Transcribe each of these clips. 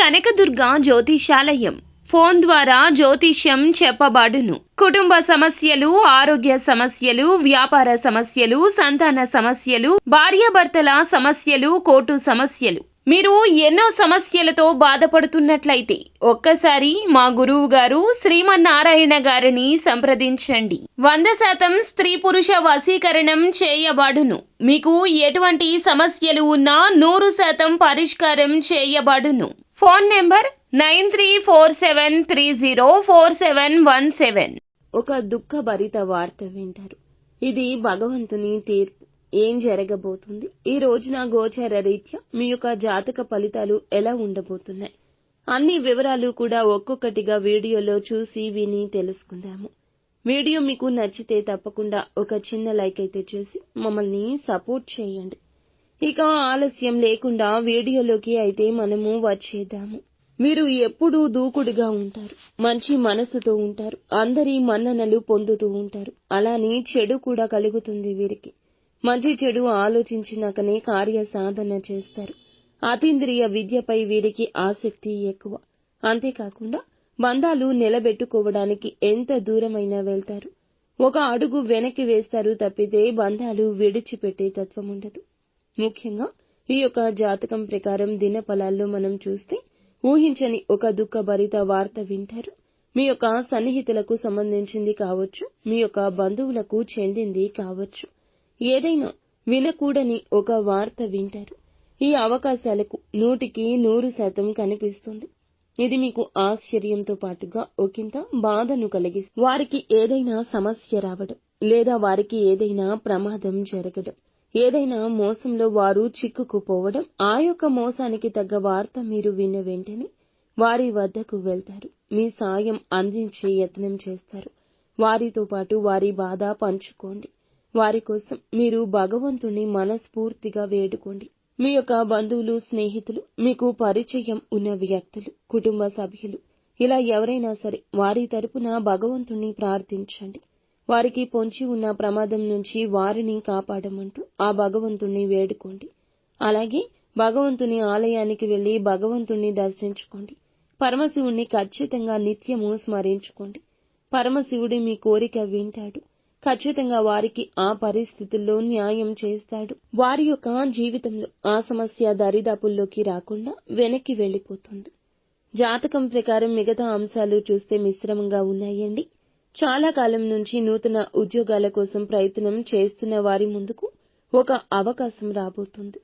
Kanakadurga జ్యోతిషాలయం. Phone ద్వారా జ్యోతిష్యం చెప్పబడును. కుటుంబ సమస్యలు, ఆరోగ్య సమస్యలు, వ్యాపార సమస్యలు, సంతాన సమస్యలు, భార్యాభర్తల సమస్యలు, కోర్టు సమస్యలు. మీరు ఎన్నో సమస్యలతో బాధపడుతున్నట్లయితే ఒక్కసారి మా గురువు గారు శ్రీమన్నారాయణ గారిని సంప్రదించండి. 100% స్త్రీ పురుష వశీకరణం చేయబడును. మీకు ఎటువంటి సమస్యలు ఉన్నా 100% పరిష్కారం చేయబడును. Phone number 9347304717. ఒక దుఃఖభరిత వార్త వింటారు. ఇది భగవంతుని తీర్పు. ఏం జరగబోతుంది? ఈ రోజున గోచర రీత్యా మీ యొక్క జాతక ఫలితాలు ఎలా ఉండబోతున్నాయి? అన్ని వివరాలు కూడా ఒక్కొక్కటిగా వీడియోలో చూసి విని తెలుసుకుందాము. వీడియో మీకు నచ్చితే తప్పకుండా ఒక చిన్న లైక్ అయితే చేసి మమ్మల్ని సపోర్ట్ చేయండి. ఇక ఆలస్యం లేకుండా వీడియోలోకి అయితే మనము వచ్చేద్దాము. మీరు ఎప్పుడూ దూకుడుగా ఉంటారు, మంచి మనసుతో ఉంటారు, అందరి మన్ననలు పొందుతూ ఉంటారు. అలానే చెడు కూడా కలుగుతుంది వీరికి. మంచి చెడు ఆలోచించినాకనే కార్య సాధన చేస్తారు. అతీంద్రియ విద్యపై వీరికి ఆసక్తి ఎక్కువ. అంతేకాకుండా బంధాలు నిలబెట్టుకోవడానికి ఎంత దూరమైనా వెళ్తారు. ఒక అడుగు వెనక్కి వేస్తారు తప్పితే బంధాలు విడిచిపెట్టే తత్వం ఉండదు. ముఖ్యంగా ఈ యొక్క జాతకం ప్రకారం దినఫలాల్లో మనం చూస్తే ఊహించని ఒక దుఃఖభరిత వార్త వింటారు. మీ యొక్క సన్నిహితులకు సంబంధించింది కావచ్చు, మీ యొక్క బంధువులకు చెందింది కావచ్చు. ఏదైనా వినకూడని ఒక వార్త వింటారు. ఈ అవకాశాలకు 100% కనిపిస్తుంది. ఇది మీకు ఆశ్చర్యంతో పాటుగా ఒకంత బాధను కలిగిస్తుంది. వారికి ఏదైనా సమస్య రావడం, లేదా వారికి ఏదైనా ప్రమాదం జరగడం, ఏదైనా మోసంలో వారు చిక్కుకుపోవడం, ఆ యొక్క మోసానికి తగ్గ వార్త మీరు విన్న వెంటనే వారి వద్దకు వెళ్తారు. మీ సాయం అందించే యత్నం చేస్తారు. వారితో పాటు వారి బాధ పంచుకోండి. వారి కోసం మీరు భగవంతుని మనస్ఫూర్తిగా వేడుకోండి. మీ యొక్క బంధువులు, స్నేహితులు, మీకు పరిచయం ఉన్న వ్యక్తులు, కుటుంబ సభ్యులు, ఇలా ఎవరైనా సరే వారి తరపున భగవంతుని ప్రార్థించండి. వారికి పొంచి ఉన్న ప్రమాదం నుంచి వారిని కాపాడమంటూ ఆ భగవంతుణ్ణి వేడుకోండి. అలాగే భగవంతుని ఆలయానికి వెళ్లి భగవంతుణ్ణి దర్శించుకోండి. పరమశివుణ్ణి ఖచ్చితంగా నిత్యము స్మరించుకోండి. పరమశివుడి మీ కోరిక వింటాడు. ఖచ్చితంగా వారికి ఆ పరిస్థితుల్లో న్యాయం చేస్తాడు. వారి యొక్క జీవితంలో ఆ సమస్య దరిదాపుల్లోకి రాకుండా వెనక్కి వెళ్లిపోతుంది. జాతకం ప్రకారం మిగతా అంశాలు చూస్తే మిశ్రమంగా ఉన్నాయండి. చాలా కాలం నుంచి నూతన ఉద్యోగాల కోసం ప్రయత్నం చేస్తున్న వారి ముందుకు ఒక అవకాశం రాబోతుంది.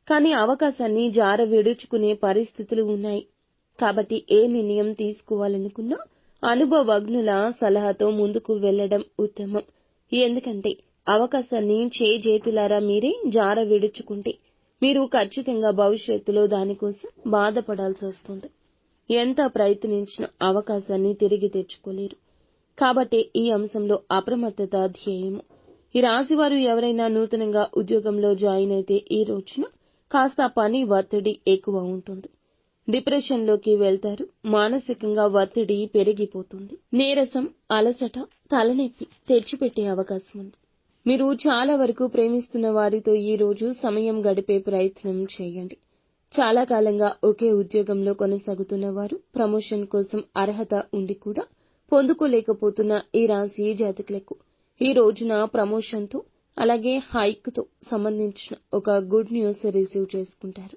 కానీ అవకాశాన్ని జార విడుచుకునే పరిస్థితులు ఉన్నాయి. కాబట్టి ఏ నిర్ణయం తీసుకోవాలనుకున్నా అనుభవజ్ఞుల సలహాతో ముందుకు వెళ్లడం ఉత్తమం. ఎందుకంటే అవకాశాన్ని చేజేతులారా మీరే జార విడుచుకుంటే మీరు ఖచ్చితంగా భవిష్యత్తులో దానికోసం బాధపడాల్సి వస్తుంది. ఎంత ప్రయత్నించినా అవకాశాన్ని తిరిగి తెచ్చుకోలేరు. కాబట్టి ఈ అంశంలో అప్రమత్తత ధ్యేయము. ఈ రాశివారు ఎవరైనా నూతనంగా ఉద్యోగంలో జాయిన్ అయితే ఈ రోజున కాస్త పని ఒత్తిడి ఎక్కువ ఉంటుంది. డిప్రెషన్లోకి వెళ్తారు. మానసికంగా ఒత్తిడి పెరిగిపోతుంది. నీరసం, అలసట, తలనొప్పి తెచ్చిపెట్టే అవకాశం ఉంది. మీరు చాలా వరకు ప్రేమిస్తున్న వారితో ఈ రోజు సమయం గడిపే ప్రయత్నం చేయండి. చాలా కాలంగా ఒకే ఉద్యోగంలో కొనసాగుతున్న వారు ప్రమోషన్ కోసం అర్హత ఉండి కూడా పొందుకోలేకపోతున్న ఈ రాశి జాతకులకు ఈ రోజున ప్రమోషన్తో అలాగే హైక్తో సంబంధించిన ఒక గుడ్ న్యూస్ రిసీవ్ చేసుకుంటారు.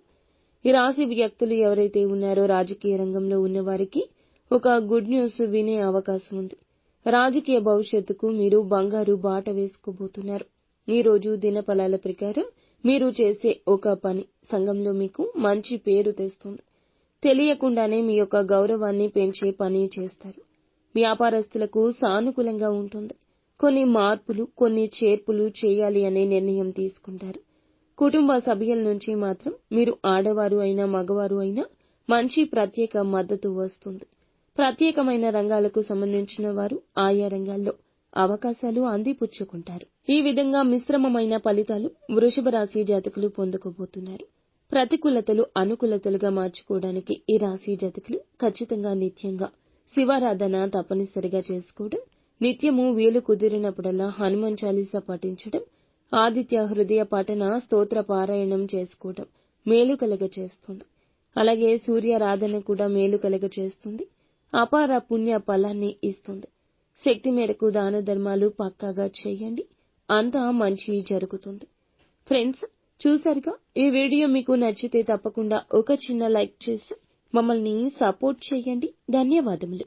ఈ రాశి వ్యక్తులు ఎవరైతే ఉన్నారో రాజకీయ రంగంలో ఉన్నవారికి ఒక గుడ్ న్యూస్ వినే అవకాశం ఉంది. రాజకీయ భవిష్యత్తుకు మీరు బంగారు బాట వేసుకోబోతున్నారు. ఈ రోజు దినఫలాల ప్రకారం మీరు చేసే ఒక పని సంఘంలో మీకు మంచి పేరు తెస్తుంది. తెలియకుండానే మీ యొక్క గౌరవాన్ని పెంచే పని చేస్తారు. వ్యాపారస్తులకు సానుకూలంగా ఉంటుంది. కొన్ని మార్పులు, కొన్ని చేర్పులు చేయాలి అనే నిర్ణయం తీసుకుంటారు. కుటుంబ సభ్యుల నుంచి మాత్రం మీరు ఆడవారు అయినా మగవారు అయినా మంచి ప్రత్యేక మద్దతు వస్తుంది. ప్రత్యేకమైన రంగాలకు సంబంధించిన వారు ఆయా రంగాల్లో అవకాశాలు అందిపుచ్చుకుంటారు. ఈ విధంగా మిశ్రమమైన ఫలితాలు వృషభ రాశి జాతకులు పొందుకోబోతున్నారు. ప్రతికూలతలు అనుకూలతలుగా మార్చుకోవడానికి ఈ రాశి జాతకులు ఖచ్చితంగా నిత్యంగా శివారాధన తప్పనిసరిగా చేసుకోవడం, నిత్యము వీలు కుదిరినప్పుడల్లా హనుమాన్ చాలీసా పఠించడం, ఆదిత్య హృదయ పఠన స్తోత్ర పారాయణం చేసుకోవడం మేలు కలగ చేస్తుంది. అలాగే సూర్యారాధన కూడా మేలు కలుగచేస్తుంది. అపార పుణ్య ఫలాన్ని ఇస్తుంది. శక్తి మేరకు దాన ధర్మాలు పక్కాగా చేయండి. అంతా మంచి జరుగుతుంది. ఫ్రెండ్స్, చూసారుగా, ఈ వీడియో మీకు నచ్చితే తప్పకుండా ఒక చిన్న లైక్ చేసి మమ్మల్ని సపోర్ట్ చేయండి. ధన్యవాదములు.